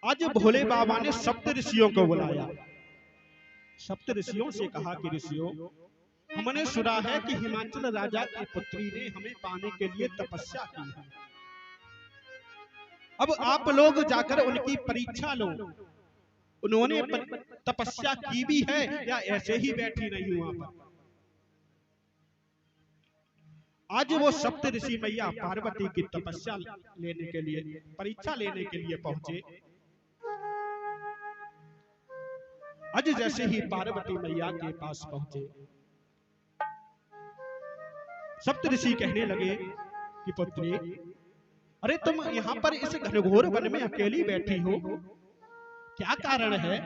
आज भोले बाबा ने सप्त ऋषियों को बुलाया। सप्त ऋषियों से कहा कि ऋषियों, हमने सुना है कि हिमाचल राजा की पुत्री ने हमें पाने के लिए तपस्या की है। अब आप लोग जाकर उनकी परीक्षा लो, उन्होंने तपस्या की भी है या ऐसे ही बैठी रही वहां पर। आज वो सप्त ऋषि मैया पार्वती की तपस्या लेने के लिए, परीक्षा लेने के लिए पहुंचे। आज जैसे ही पार्वती मैया के पास पहुंचे, सप्त ऋषि कहने लगे कि पुत्री, अरे तुम यहाँ पर इस घनघोर वन में अकेली बैठी हो, क्या कारण है?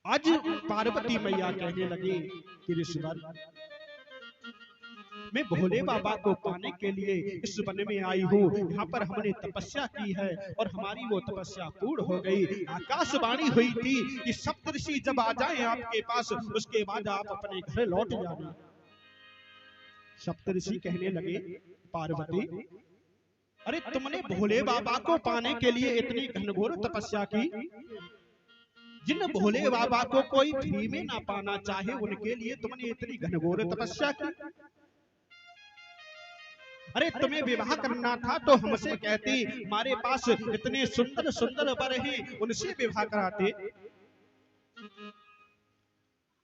आज पार्वती मैया कहने लगी कि ऋषिवर, मैं भोले बाबा को पाने के लिए इस वन में आई हूँ। यहाँ पर हमने तपस्या की है और हमारी वो तपस्या पूर्ण हो गई। आकाशवाणी हुई थी कि सप्तऋषि जब आ जाएं आपके पास, उसके बाद आप अपने घर लौट जाना। सप्तऋषि कहने लगे, पार्वती, अरे तुमने भोले बाबा को पाने के लिए इतनी घनघोर तपस्या की। जिन भोले बाबा को कोई फ्री में ना पाना चाहे, उनके लिए तुमने इतनी घनघोर तपस्या की। अरे तुम्हें विवाह करना था तो हमसे कहती, हमारे पास इतने सुंदर सुंदर वर हैं, उनसे विवाह कराते।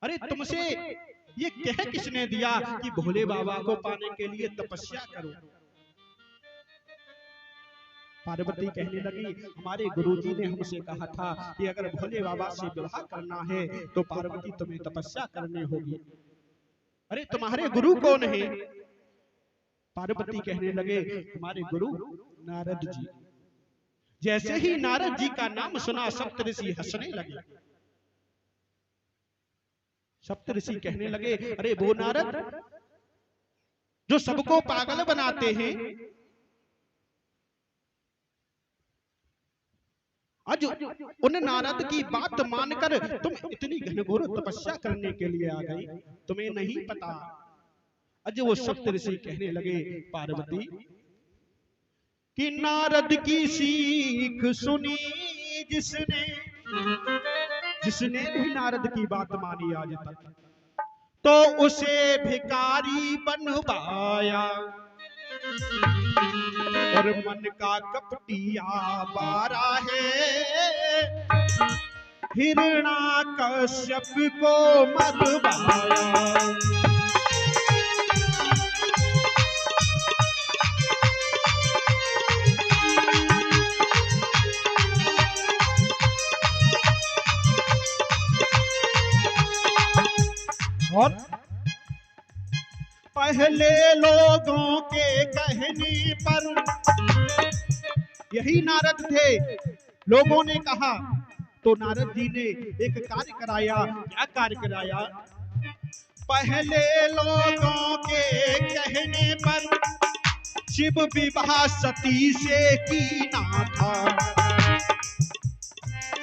अरे तुमसे ये कह किसने दिया कि भोले बाबा को पाने के लिए तपस्या करो? पार्वती कहने लगी, हमारे गुरुजी ने हमसे कहा था कि अगर भोले बाबा से विवाह करना है तो पार्वती तुम्हें तपस्या करनी होगी। अरे तुम्हारे गुरु कौन है? पार्वती कहने लगे, हमारे गुरु नारद जी। जैसे ही नारद जी का नाम सुना, सप्तऋषि हंसने लगे। सप्तऋषि कहने लगे, अरे वो नारद जो सबको पागल बनाते हैं, आज उन नारद की बात मानकर तुम इतनी घनघोर तपस्या करने के लिए आ गई, तुम्हें नहीं पता। आज वो सप्तऋषि कहने लगे, पार्वती, कि नारद की सीख सुनी जिसने, जिसने भी नारद की बात मानी आज तक, तो उसे भिखारी बनवाया और मन का कपटिया बारा है, हिरण्याकश्यप को मरवाया। और पहले लोगों के कहने पर, यही नारद थे, लोगों ने कहा तो नारद जी ने एक कार्य कराया। क्या कार्य कराया? पहले लोगों के कहने पर शिव विवाह सती से कीना था।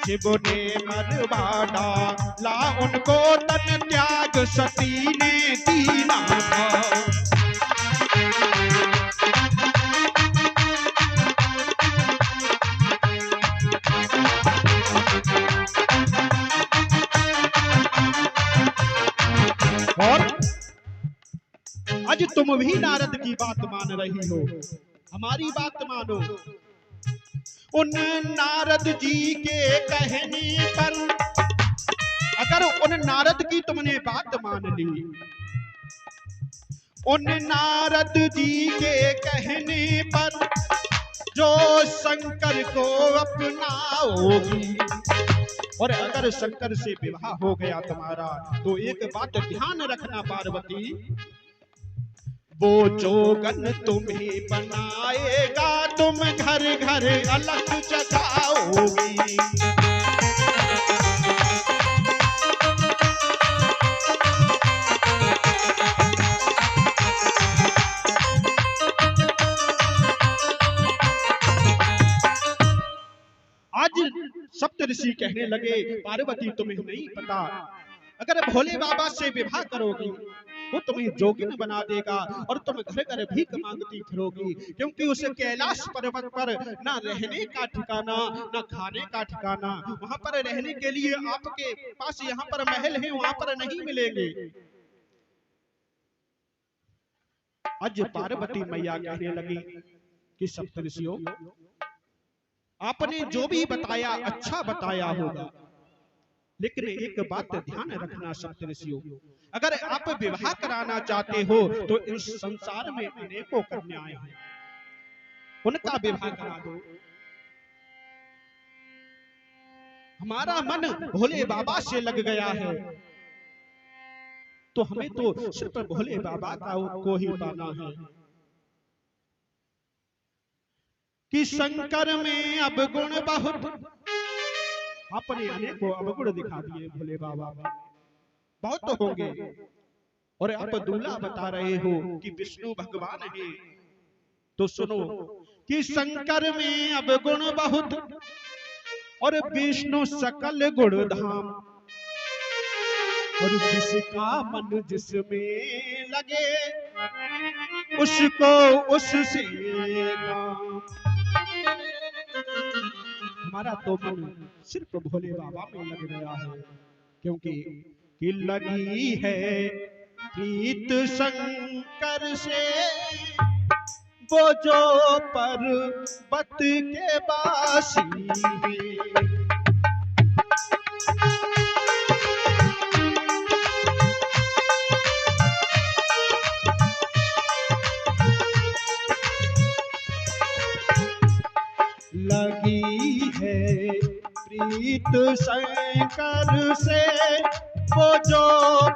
शिव ने मरवा डाला उनको, तन त्याग सती ने दीना था। और आज तुम भी नारद की बात मान रही हो, हमारी बात मानो। उन नारद जी के कहने पर, अगर उन नारद की तुमने बात मान ली, उन नारद जी के कहने पर जो शंकर को अपनाओगी, और अगर शंकर से विवाह हो गया तुम्हारा, तो एक बात ध्यान रखना पार्वती, वो जोगन तुम्हें बनाएगा, तुम घर घर अलग जगाओगी। आज सप्तऋषि कहने लगे, पार्वती तुम्हें नहीं पता, अगर भोले बाबा से विवाह करोगी वो तुम्हें जोगिन बना देगा और तुम घर घर भीख मांगती फिरोगी, क्योंकि उस कैलाश पर्वत पर ना रहने का ठिकाना, ना खाने का ठिकाना। वहां पर रहने के लिए आपके पास यहाँ पर महल है, वहां पर नहीं मिलेंगे। आज पार्वती मैया कहने लगी कि सप्तऋषियों, आपने जो भी बताया अच्छा बताया होगा, लेकिन एक बात ध्यान रखना सप्तऋषियों, अगर आप विवाह कराना चाहते हो तो इस संसार में अनेकों कन्याएं हैं, उनका विवाह करा दो। हमारा मन भोले बाबा से लग गया है, तो हमें तो सिर्फ भोले बाबा को ही पाना है। कि शंकर में अब गुण बहुत, अपने अनेकों अवगुण दिखा दिए भोले बाबा में, बहुत तो होंगे। और आप दूल्हा बता रहे हो कि विष्णु भगवान है, तो सुनो कि शंकर में अब गुण बहुत और विष्णु सकल गुण धाम, और जिसका मन जिसमें लगे उसको उससे काम। हमारा तो मन सिर्फ भोले बाबा में लग गया है, क्योंकि कि लगी है प्रीत शंकर से, वो जो पर्वत के वासी है। लगी है प्रीत शंकर से, वो जो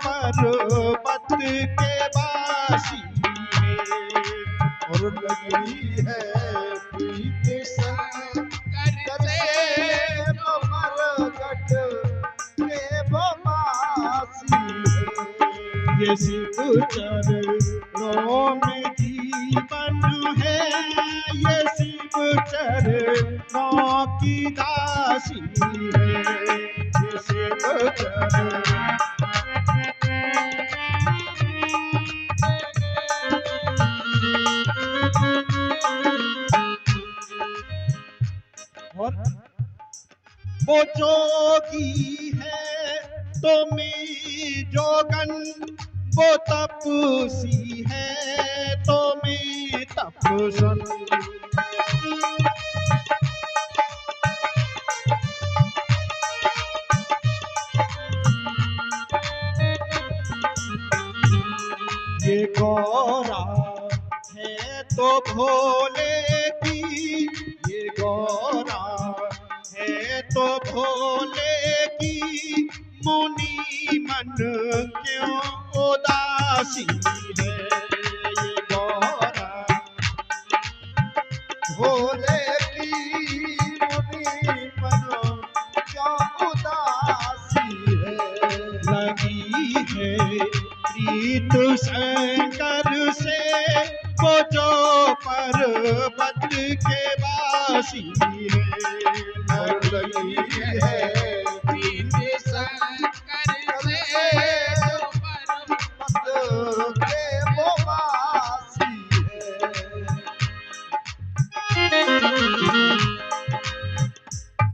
पर्वत के वासी है। और लगी है प्रीत शंकर से, वो मरघट के वासी है। ये शिव चरणों में जीवन है, ये शिव चरणों की दासी है। ये शिव चरण और वो जोगी है तो मैं जोगन, वो तपसी है तो मैं तपसन। ये गौरा है तो भोले की, ये गौरा है तो भोले की, मुनि मन क्यों उदासी है। ये गौरा भोले की, मुनि मन क्यों उदासी है। लगी है प्रीत शंकर से, वो जो पर्वत के वासी है।